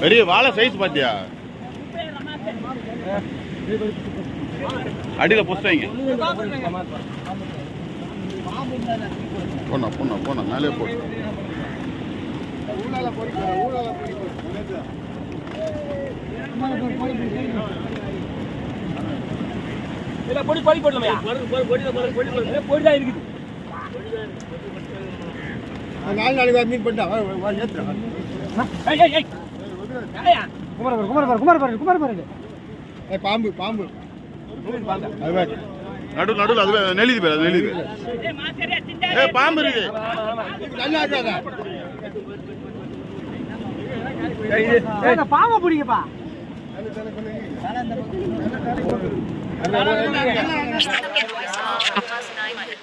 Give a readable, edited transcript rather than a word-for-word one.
பெரிய வாழை சைஸ் பாத்தியா? அடியில புஸ்தைங்க போனா போனா போனா மேலே போடு. பொடி பொடி போடலாமையா? பொடி தான் இருக்குது. நாளைக்கு மீன் பண்ணிட்டா பாம்பு பாம்பு நடு நடுவில் அது நெளிது பேர், அது நெளிது. பாம்பு இருக்கு. பாம்பை பிடிங்கப்பா. Plus 900.